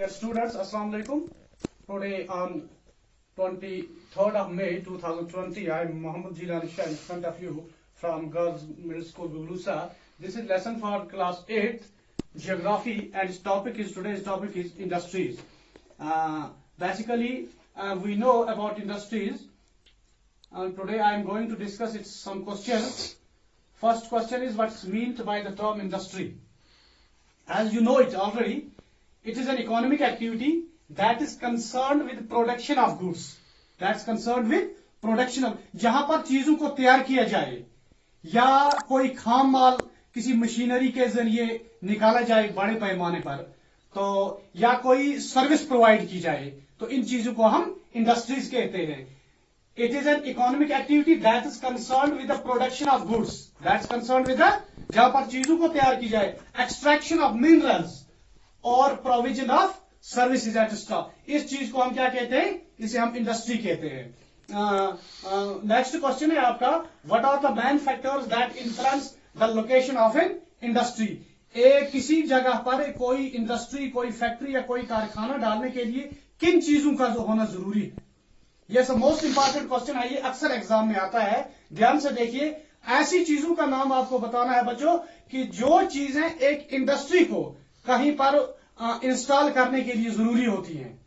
Dear students, Assalamu alaikum. Today on 23rd of May 2020, I am Muhammad Jilani Shah in front of you from Girls Middle School, Gulusa. This is lesson for class 8, Geography, and today's topic is industries. Basically, we know about industries. Today I am going to discuss some questions. First question is what's meant by the term industry. As you know it already, it is an economic activity that is concerned with production of goods. That's concerned with production of, जहां पर चीजों को तैयार किया जाए या कोई खाम माल किसी मशीनरी के जरिए निकाला जाए बड़े पैमाने पर, तो या कोई सर्विस प्रोवाइड की जाए, तो इन चीजों को हम इंडस्ट्रीज कहते हैं. It is an economic activity that is concerned with the production of goods. That's concerned with the, जहां पर चीजों को तैयार की जाए, extraction of minerals और प्रोविजन ऑफ सर्विसेज एक्स्ट्रा. इस चीज को हम क्या कहते हैं? इसे हम इंडस्ट्री कहते हैं. नेक्स्ट क्वेश्चन है आपका, what are the main factors that influence the location of an industry. किसी जगह पर कोई इंडस्ट्री, कोई फैक्ट्री या कोई कारखाना डालने के लिए किन चीजों का होना जरूरी है? ये सब मोस्ट इंपॉर्टेंट क्वेश्चन है, ये अक्सर एग्जाम में आता है. ध्यान से देखिए, ऐसी चीजों का नाम आपको बताना है बच्चों कि जो चीजें एक इंडस्ट्री को कहीं पर इंस्टॉल करने के लिए जरूरी होती हैं.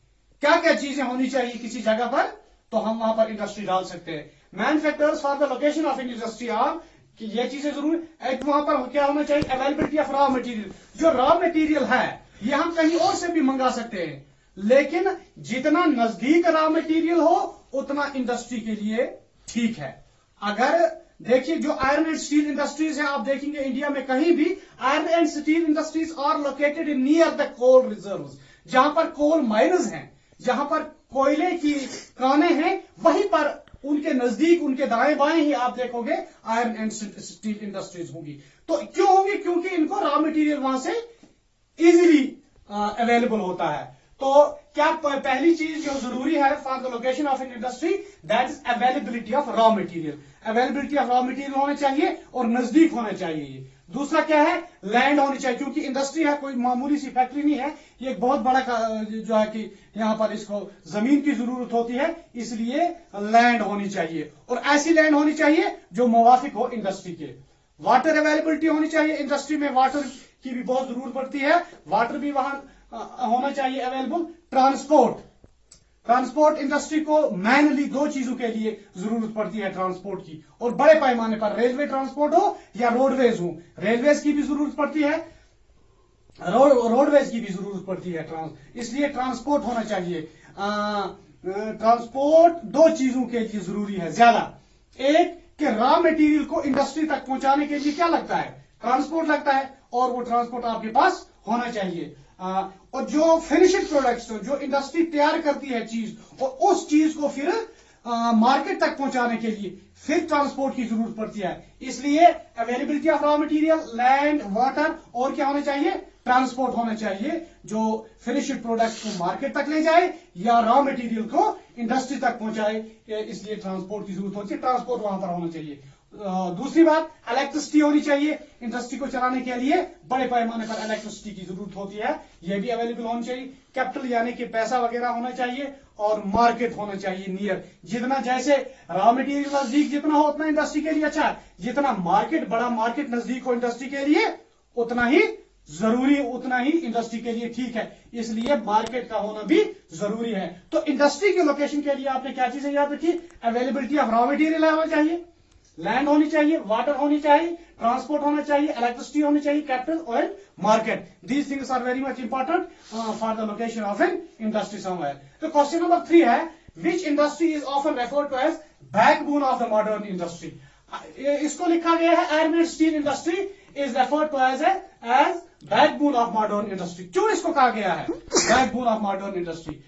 क्या क्या चीजें होनी चाहिए किसी जगह पर, तो हम वहां पर इंडस्ट्री डाल सकते हैं. Main factors for the location of industry are कि ये चीजें जरूर, एक वहां पर क्या होना चाहिए? Availability of raw material. जो रॉ मटेरियल है ये हम कहीं और से भी मंगा सकते हैं, लेकिन जितना नजदीक रॉ मटेरियल हो उतना इंडस्ट्री के लिए ठीक है. अगर देखिए, जो आयरन एंड स्टील इंडस्ट्रीज हैं, आप देखेंगे इंडिया में कहीं भी iron and steel industries are located in near the coal reserves. जहां पर कोल माइनर्स हैं, जहां पर कोयले की कानें हैं, वहीं पर उनके नजदीक, उनके दाएं बाएं ही आप देखोगे आयरन एंड स्टील इंडस्ट्रीज होंगी. तो क्यों होंगी? क्योंकि इनको रॉ मटेरियल वहां से इजीली अवेलेबल होता है. तो क्या पहली चीज जो जरूरी है for the location of an industry, that is availability of raw material. Availability of raw material होना चाहिए और नजदीक होना चाहिए. दूसरा क्या है? लैंड होनी चाहिए, क्योंकि इंडस्ट्री है, कोई मामूली सी फैक्ट्री नहीं है, ये एक बहुत बड़ा जो है कि यहां पर इसको जमीन की जरूरत होती है, इसलिए लैंड होनी चाहिए, और ऐसी लैंड होनी चाहिए जो मुवाफिक हो इंडस्ट्री के. वाटर अवेलेबिलिटी होनी चाहिए. इंडस्ट्री में वाटर की भी बहुत जरूरत पड़ती है, वाटर भी वहां होना चाहिए अवेलेबल. ट्रांसपोर्ट इंडस्ट्री को मैनली दो चीजों के लिए जरूरत पड़ती है ट्रांसपोर्ट की, और बड़े पैमाने पर रेलवे ट्रांसपोर्ट हो या रोडवेज हो. रेलवेज की भी जरूरत पड़ती है, रोडवेज की भी जरूरत पड़ती है, इसलिए ट्रांसपोर्ट होना चाहिए. ट्रांसपोर्ट दो चीजों के लिए जरूरी है ज्यादा. एक कि रॉ मटेरियल को इंडस्ट्री तक पहुंचाने के लिए क्या लगता है? ट्रांसपोर्ट लगता है, और वो ट्रांसपोर्ट आपके पास होना चाहिए. और जो फिनिश्ड प्रोडक्ट्स, जो इंडस्ट्री तैयार करती है चीज, और उस चीज को फिर मार्केट तक पहुंचाने के लिए फिर ट्रांसपोर्ट की जरूरत पड़ती है. इसलिए availability of raw material, land, water, और क्या होना चाहिए? ट्रांसपोर्ट होना चाहिए, जो फिनिश्ड प्रोडक्ट्स को मार्केट तक ले जाए या रॉ मटेरियल को इंडस्ट्री तक पहुंचाए. इसलिए ट्रांसपोर्ट की जरूरत होती है, ट्रांसपोर्ट वहां पर होना चाहिए. दूसरी बात, इलेक्ट्रिसिटी होनी चाहिए. इंडस्ट्री को चलाने के लिए बड़े पैमाने पर इलेक्ट्रिसिटी की जरूरत होती है, यह भी अवेलेबल होनी चाहिए. कैपिटल यानी कि पैसा वगैरह होना चाहिए, और मार्केट होना चाहिए नियर. जितना जैसे रॉ मटेरियल नजदीक जितना हो उतना इंडस्ट्री के लिए अच्छा है, जितना मार्केट, बड़ा मार्केट नजदीक हो इंडस्ट्री के लिए उतना ही जरूरी, उतना ही इंडस्ट्री के लिए ठीक है. इसलिए मार्केट का होना भी जरूरी है. तो इंडस्ट्री के लोकेशन के लिए आपने क्या चीजें याद रखी? अवेलेबिलिटी ऑफ रॉ मटेरियल होना चाहिए, लैंड होनी चाहिए, वाटर होनी चाहिए, ट्रांसपोर्ट होना चाहिए, इलेक्ट्रिसिटी होनी चाहिए, कैपिटल और market. These things are very much important for the location of an industry somewhere. तो क्वेश्चन नंबर 3 है, which industry is often referred to as backbone of the modern industry. इसको लिखा गया है iron and steel industry is referred to as backbone of modern industry. क्यों इसको कहा गया है बैकबोन ऑफ मॉडर्न इंडस्ट्री?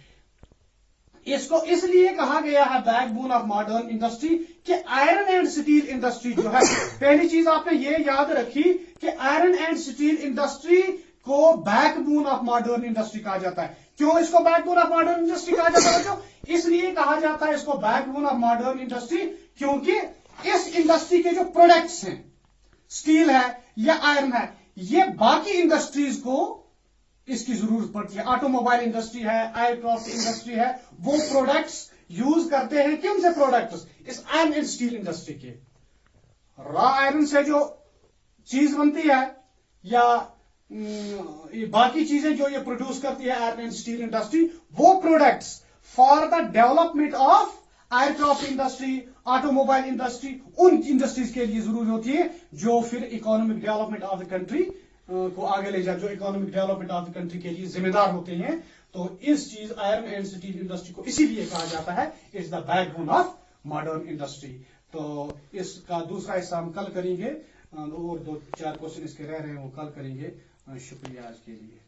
इसको इसलिए कहा गया है बैकबोन ऑफ मॉडर्न इंडस्ट्री कि आयरन एंड स्टील इंडस्ट्री जो है, पहली चीज आपने ये याद रखी कि आयरन एंड स्टील इंडस्ट्री को बैकबोन ऑफ मॉडर्न इंडस्ट्री कहा जाता है. क्यों इसको बैकबोन ऑफ मॉडर्न इंडस्ट्री कहा जाता है? क्यों इसलिए कहा जाता है इसको बैकबोन ऑफ मॉडर्न इंडस्ट्री, क्योंकि इस इंडस्ट्री के जो प्रोडक्ट्स हैं, स्टील है या आयरन है, ये बाकी इंडस्ट्रीज को इसकी जरूरत पड़ती है। ऑटोमोबाइल इंडस्ट्री है, एयरक्राफ्ट इंडस्ट्री है, वो प्रोडक्ट्स यूज करते हैं। किन से प्रोडक्ट्स? इस आयरन एंड स्टील इंडस्ट्री के। रॉ आयरन से जो चीज बनती है या बाकी चीजें जो ये प्रोड्यूस करती है आयरन एंड स्टील इंडस्ट्री, वो products for the development of aircraft industry, automobile industry, उन इंडस्ट्रीज के लिए जरूरी होती है जो फिर economic development of the country को आगे ले जाए, जो economic development of the country के लिए जिम्मेदार होते हैं। तो इस चीज आयरन एंड स्टील इंडस्ट्री को इसीलिए कहा जाता है it's the backbone of modern industry. तो इसका दूसरा हिस्सा हम कल करेंगे, और 2-4 क्वेश्चन इसके रह रहे हैं वो कल करेंगे। शुक्रिया आज के लिए।